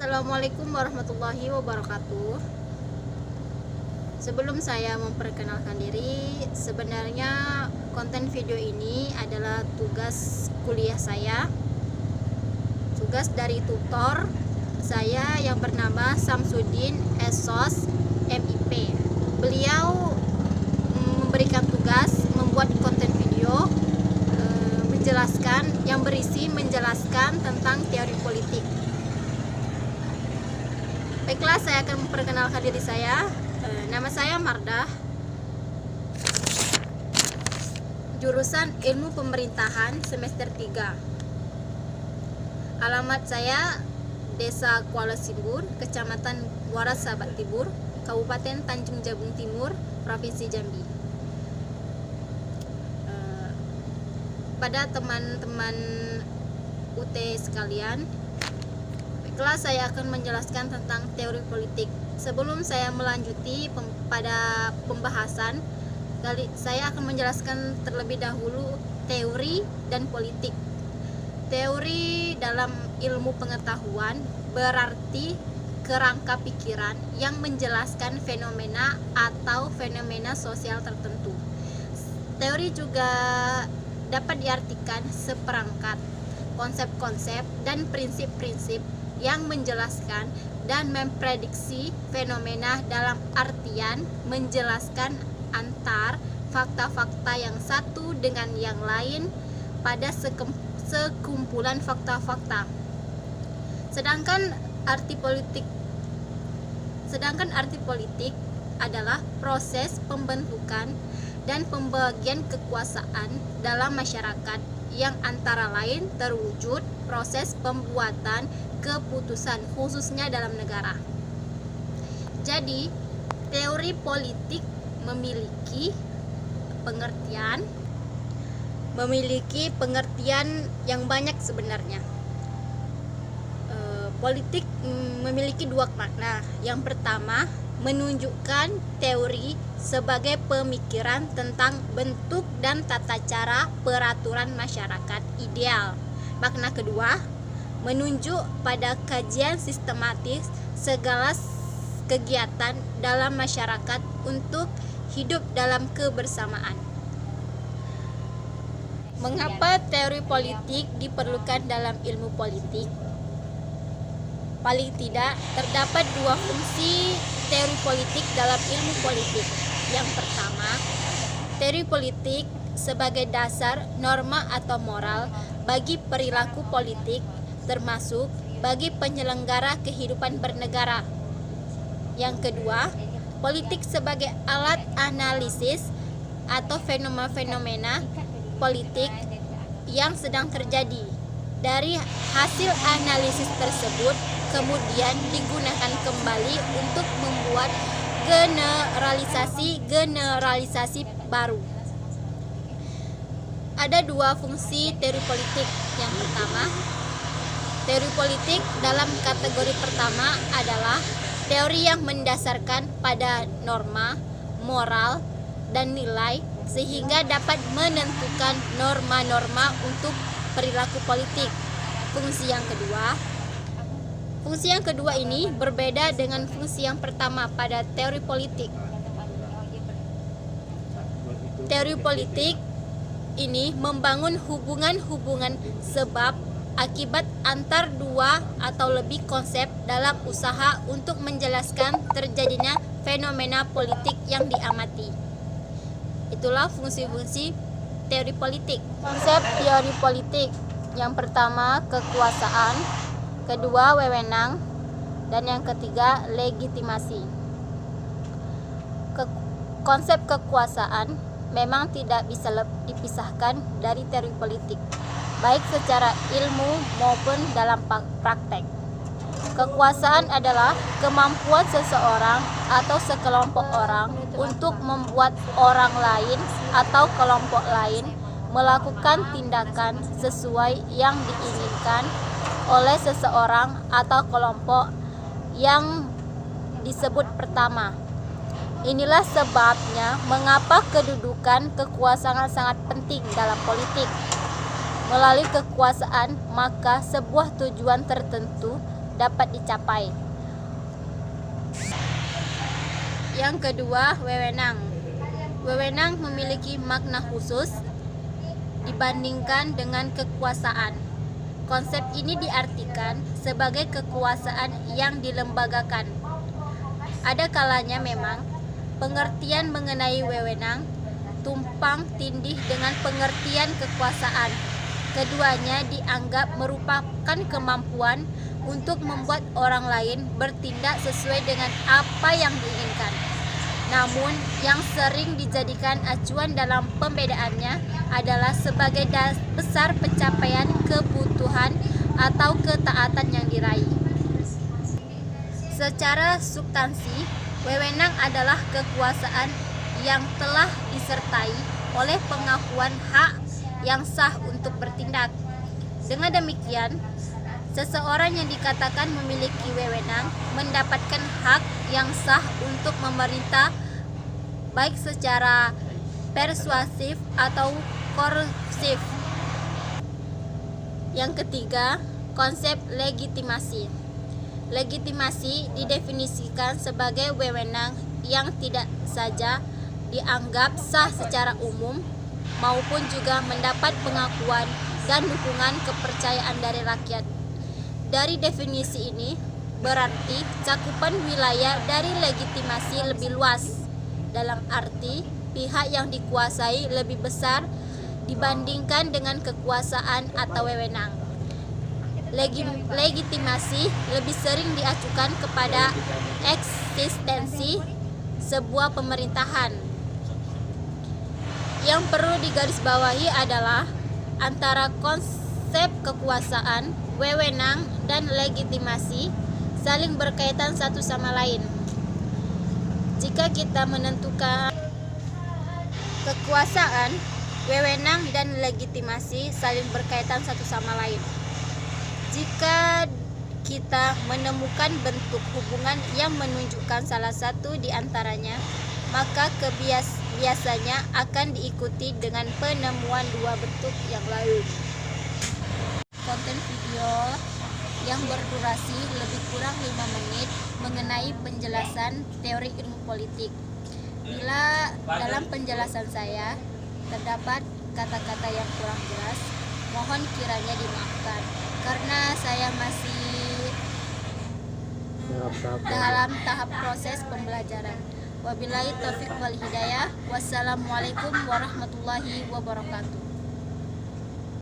Assalamualaikum warahmatullahi wabarakatuh. Sebelum saya memperkenalkan diri, sebenarnya konten video ini adalah tugas kuliah saya, tugas dari tutor saya yang bernama Samsudin Esos MIP. Beliau memberikan tugas membuat konten video yang berisi menjelaskan tentang teori politik. Baiklah, saya akan memperkenalkan diri saya. Nama saya Mardah, jurusan Ilmu Pemerintahan semester 3. Alamat saya Desa Kuala Simbur, Kecamatan Muara Sabat Tibur, Kabupaten Tanjung Jabung Timur, Provinsi Jambi. Pada teman-teman UT sekalian, baiklah, saya akan menjelaskan tentang teori politik. Sebelum saya melanjuti pada pembahasan, saya akan menjelaskan terlebih dahulu teori dan politik. Teori dalam ilmu pengetahuan berarti kerangka pikiran yang menjelaskan fenomena atau fenomena sosial tertentu. Teori juga dapat diartikan seperangkat konsep-konsep dan prinsip-prinsip yang menjelaskan dan memprediksi fenomena dalam artian menjelaskan antar fakta-fakta yang satu dengan yang lain pada sekumpulan fakta-fakta. Sedangkan arti politik adalah proses pembentukan dan pembagian kekuasaan dalam masyarakat yang antara lain terwujud proses pembuatan keputusan khususnya dalam negara. Jadi, teori politik memiliki pengertian yang banyak sebenarnya. Politik memiliki dua makna. Yang pertama, menunjukkan teori sebagai pemikiran tentang bentuk dan tata cara peraturan masyarakat ideal. Makna kedua, menunjuk pada kajian sistematis segala kegiatan dalam masyarakat untuk hidup dalam kebersamaan. Mengapa teori politik diperlukan dalam ilmu politik? Paling tidak, terdapat dua fungsi teori politik dalam ilmu politik. Yang pertama, teori politik sebagai dasar norma atau moral bagi perilaku politik, termasuk bagi penyelenggara kehidupan bernegara. Yang kedua, politik sebagai alat analisis atau fenomena-fenomena politik yang sedang terjadi. Dari hasil analisis tersebut kemudian digunakan kembali untuk membuat generalisasi baru. Ada dua fungsi teori politik. Yang pertama, teori politik dalam kategori pertama adalah teori yang mendasarkan pada norma, moral, dan nilai sehingga dapat menentukan norma-norma untuk perilaku politik. Fungsi yang kedua ini berbeda dengan fungsi yang pertama pada teori politik. Teori politik ini membangun hubungan-hubungan sebab akibat antar dua atau lebih konsep dalam usaha untuk menjelaskan terjadinya fenomena politik yang diamati. Itulah fungsi-fungsi teori politik. Konsep teori politik yang pertama kekuasaan, kedua wewenang, dan yang ketiga legitimasi. Konsep kekuasaan memang tidak bisa dipisahkan dari teori politik, baik secara ilmu maupun dalam praktek. Kekuasaan adalah kemampuan seseorang atau sekelompok orang untuk membuat orang lain atau kelompok lain melakukan tindakan sesuai yang diinginkan oleh seseorang atau kelompok yang disebut pertama. Inilah sebabnya mengapa kedudukan kekuasaan sangat penting dalam politik. Melalui kekuasaan, maka sebuah tujuan tertentu dapat dicapai. Yang kedua, wewenang. Wewenang memiliki makna khusus dibandingkan dengan kekuasaan. Konsep ini diartikan sebagai kekuasaan yang dilembagakan. Ada kalanya memang pengertian mengenai wewenang tumpang tindih dengan pengertian kekuasaan. Keduanya dianggap merupakan kemampuan untuk membuat orang lain bertindak sesuai dengan apa yang diinginkan. Namun, yang sering dijadikan acuan dalam pembedaannya adalah sebagai besar pencapaian kebutuhan atau ketaatan yang diraih. Secara substansi, wewenang adalah kekuasaan yang telah disertai oleh pengakuan hak yang sah untuk bertindak. Dengan demikian, seseorang yang dikatakan memiliki wewenang mendapatkan hak yang sah untuk memerintah baik secara persuasif atau koerusif. Yang ketiga, konsep legitimasi. Legitimasi didefinisikan sebagai wewenang yang tidak saja dianggap sah secara umum maupun juga mendapat pengakuan dan dukungan kepercayaan dari rakyat. Dari definisi ini berarti cakupan wilayah dari legitimasi lebih luas, dalam arti pihak yang dikuasai lebih besar dibandingkan dengan kekuasaan atau wewenang. Legitimasi lebih sering diacukan kepada eksistensi sebuah pemerintahan. Yang perlu digarisbawahi adalah antara konsep kekuasaan, wewenang, dan legitimasi saling berkaitan satu sama lain. Jika kita menentukan kekuasaan, wewenang, dan legitimasi saling berkaitan satu sama lain. Jika kita menemukan bentuk hubungan yang menunjukkan salah satu di antaranya, maka biasanya akan diikuti dengan penemuan dua bentuk yang lain. Konten video yang berdurasi lebih kurang 5 menit mengenai penjelasan teori ilmu politik. Bila dalam penjelasan saya terdapat kata-kata yang kurang jelas, mohon kiranya dimaafkan karena saya masih dalam tahap proses pembelajaran. Wabillahi taufiq wal hidayah. Wassalamualaikum warahmatullahi wabarakatuh.